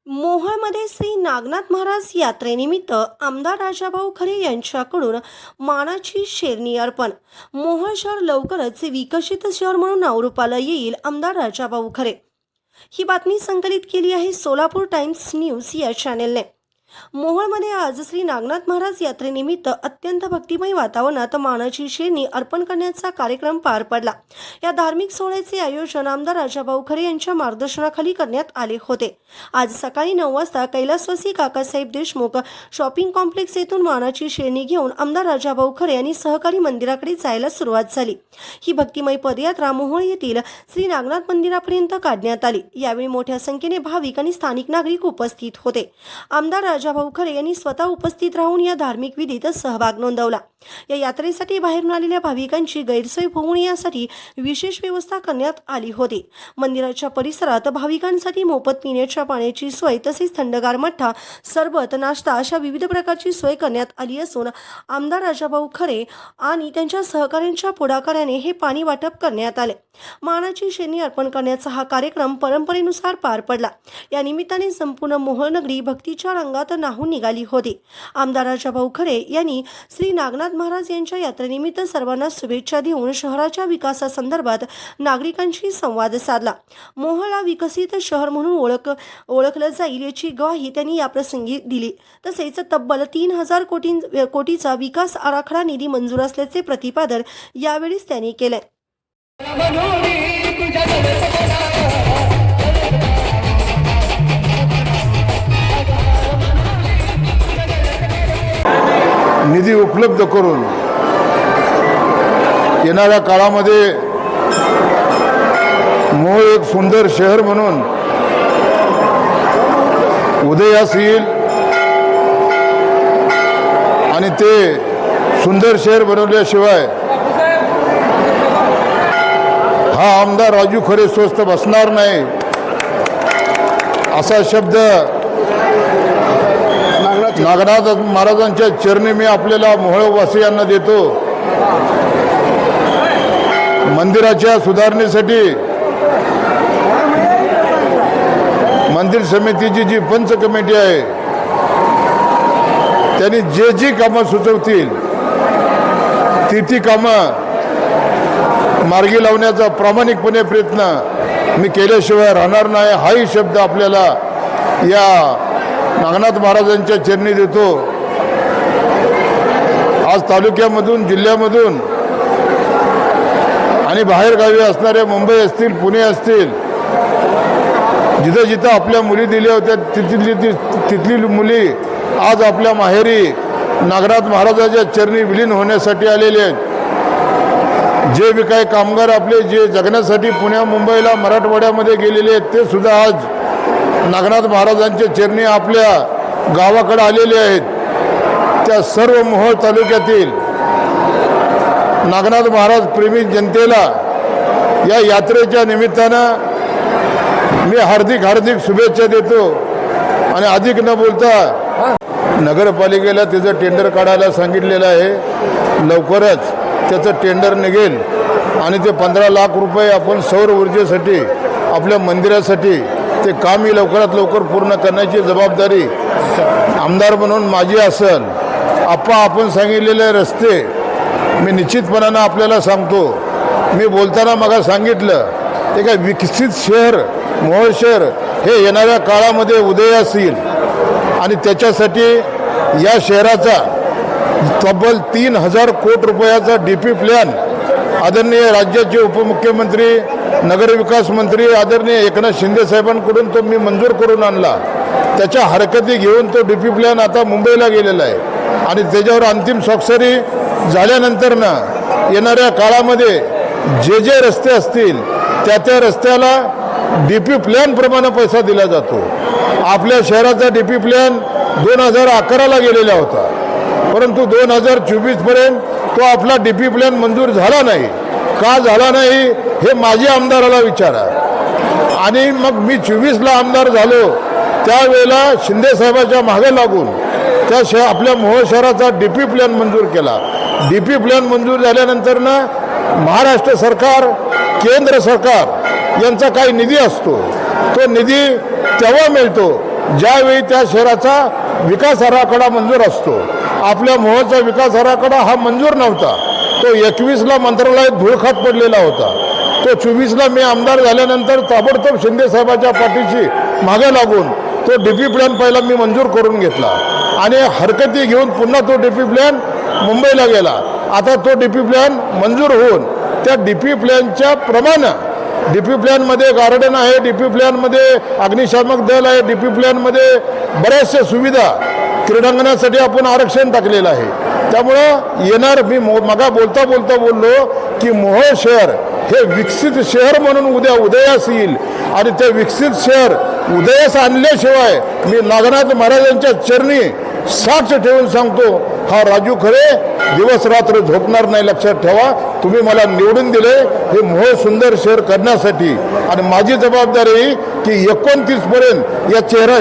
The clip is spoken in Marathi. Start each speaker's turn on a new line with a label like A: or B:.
A: मोहोळमध्ये श्री नागनाथ महाराज यात्रेनिमित्त आमदार राजाभाऊ खरे यांच्याकडून मानाची शेरणी अर्पण. मोहोळ शहर लवकरच विकसित शहर म्हणून नावरूपाला येईल. आमदार राजाभाऊ खरे. ही बातमी संकलित केली आहे सोलापूर टाइम्स न्यूज या चॅनेलने. मोहोळमध्ये आज श्री नागनाथ महाराज यात्रेनिमित्त अत्यंत भक्तिमय वातावरणात मानाची शेरणी अर्पण करण्याचा कार्यक्रम पार पडला. या धार्मिक सोहळ्याचे आयोजन आमदार राजाभाऊ खरे यांच्या मार्गदर्शनाखाली करण्यात आले होते. आज सकाळी 9 वाजता कैलासवासी काकासाहेब देशमुख शॉपिंग कॉम्प्लेक्स येथून मानाची शेरणी घेऊन आमदार राजाभाऊ खरे यांनी सहकारी मंदिराकडे जायला सुरुवात झाली. ही भक्तिमय पदयात्रा मोहोळ येथील श्री नागनाथ मंदिरापर्यंत काढण्यात आली. यावेळी मोठ्या संख्येने भाविक आणि स्थानिक नागरिक उपस्थित होते. आमदार राजाभाऊ खरे यांनी स्वतः उपस्थित राहून या धार्मिक विधीत सहभाग नोंदवला. या यात्रेसाठी बाहेरून आलेल्या भाविकांची गैरसोय होऊ नये यासाठी विशेष व्यवस्था करण्यात आली होती. मंदिराच्या परिसरात भाविकांसाठी मोफत पिण्याच्या पाण्याची सोय तसेच थंडगार मठ्ठा, सरबत, नाश्ता अशा विविध प्रकारची सोय करण्यात आली असून आमदार राजाभाऊ खरे आणि त्यांच्या सहकाऱ्यांच्या पुढाकाराने हे पाणी वाटप करण्यात आले. मानाची शेरणी अर्पण करण्याचा हा कार्यक्रम परंपरेनुसार पार पडला. या निमित्ताने संपूर्ण मोहोळ नगरी भक्तीच्या रंगात न्हाऊन निघाली होती. आमदार राजाभाऊ खरे यांनी श्री नागनाथ महाराज यांच्या यात्रेनिमित्त सर्वांना शुभेच्छा देऊन शहराच्या विकासासंदर्भात नागरिकांशी संवाद साधला. मोहोळला विकसित शहर म्हणून ओळखलं जाईल याची ग्वाही त्यांनी याप्रसंगी दिली. तसेच तब्बल 3000 कोटीचा विकास आराखडा निधी मंजूर असल्याचे प्रतिपादन यावेळीच त्यांनी केले.
B: निधी उपलब्ध करून येणाऱ्या काळामध्ये मोहोळ एक सुंदर शहर म्हणून उदयास येईल आणि ते सुंदर शहर बनवल्याशिवाय हा आमदार राजू खरे स्वस्थ बसणार नाही असा शब्द नागनाथ महाराजांच्या चरणी मी आपल्याला मोहोळवासियांना देतो. मंदिराच्या सुधारणेसाठी मंदिर समितीची जी पंच कमिटी आहे त्यांनी जी कामं सुचवतील ती कामं मार्गी लावण्याचा प्रामाणिकपणे प्रयत्न मी केल्याशिवाय राहणार नाही हाही शब्द आपल्याला या नागनाथ महाराजांच्या चरणी देतो. आज तालुक्यामधून, जिल्ह्यामधून आणि बाहेरगावी असणाऱ्या मुंबई असतील, पुणे असतील, जिथं जिथं आपल्या मुली दिल्या होत्या तिथली मुली आज आपल्या माहेरी नागनाथ महाराजांच्या चरणी विलीन होण्यासाठी आलेले आहेत. जे बी काही कामगार आपले जे जगण्यासाठी पुण्या, मुंबईला, मराठवाड्यामध्ये गेलेले आहेत ते सुद्धा आज नागनाथ महाराजांच्या चरणी आपल्या गावाकडे आलेले आहेत. त्या सर्व मोहोळ तालुक्यातील नागनाथ महाराज प्रेमी जनतेला या यात्रेच्या निमित्तानं मी हार्दिक शुभेच्छा देतो. आणि अधिक न बोलता नगरपालिकेला त्याचं टेंडर काढायला सांगितलेलं आहे. लवकरच त्याचं टेंडर निघेल आणि ते 15 लाख रुपये आपण सौर ऊर्जेसाठी आपल्या मंदिरासाठी ते कामही लवकरात लवकर पूर्ण करण्याची जबाबदारी आमदार म्हणून माझी असेल. आपण सांगितलेले रस्ते मी निश्चितपणानं आपल्याला सांगतो. मी बोलताना मग सांगितलं ते काय विकसित शहर मोहोळ शहर हे येणाऱ्या काळामध्ये उदयास येईल आणि त्याच्यासाठी या शहराचा तब्बल 3000 कोटी रुपयाचा DP प्लॅन आदरणीय राज्याचे उपमुख्यमंत्री नगरविकास मंत्री आदरणीय एकनाथ शिंदे साहेबांकडून तो मी मंजूर करून आणला. त्याच्या हरकती घेऊन तो DP प्लॅन आता मुंबईला गेलेला आहे आणि त्याच्यावर अंतिम स्वाक्षरी झाल्यानंतरनं येणाऱ्या काळामध्ये जे रस्ते असतील त्या रस्त्याला DP प्लॅनप्रमाणे पैसा दिला जातो. आपल्या शहराचा DP प्लॅन 2011ला गेलेला होता, परंतु 2024पर्यंत तो आपला DP प्लॅन मंजूर झाला नाही. का झाला नाही हे माझ्या आमदाराला विचारा. आणि मग मी 24ला आमदार झालो त्यावेळेला शिंदे साहेबाच्या मागे लागून त्या आपल्या मोहोळ शहराचा DP प्लॅन मंजूर केला. DP प्लॅन मंजूर झाल्यानंतरनं महाराष्ट्र सरकार, केंद्र सरकार यांचा काही निधी असतो तो निधी तेव्हा मिळतो ज्यावेळी त्या शहराचा विकास आराखडा मंजूर असतो. आपल्या मोहोळचा विकास आराखडा हा मंजूर नव्हता. तो 21ला मंत्रालयात धूळखात पडलेला होता. तो 24ला मी आमदार झाल्यानंतर ताबडतोब शिंदे साहेबाच्या पाठीशी मागे लागून तो डीपी प्लॅन पहिला मी मंजूर करून घेतला आणि हरकती घेऊन पुन्हा तो डीपी प्लॅन मुंबईला गेला. आता तो डीपी प्लॅन मंजूर होऊन त्या डीपी प्लॅनच्या प्रमाणे डीपी प्लॅनमध्ये गार्डन आहे, डीपी प्लॅनमध्ये अग्निशामक दल आहे, डीपी प्लॅनमध्ये बऱ्याचशा सुविधा क्रीडांगणासाठी आपण आरक्षण टाकलेलं आहे. त्यामुळं येणार मी मगा बोलता बोललो की मोहोळ शहर हे विकसित शहर म्हणून उद्या उदयास येईल आणि ते विकसित शहर उदयास आणल्याशिवाय मी नागनाथ महाराजांच्या चरणी साक्ष ठेवून सांगतो, हा राजू खरे दिवस रात्र झोपणार नाही. लक्षात ठेवा, तुम्ही मला निवडून दिले हे मोहोळ सुंदर शहर करण्यासाठी आणि माझी जबाबदारी की 29 पर्यंत या चेहरा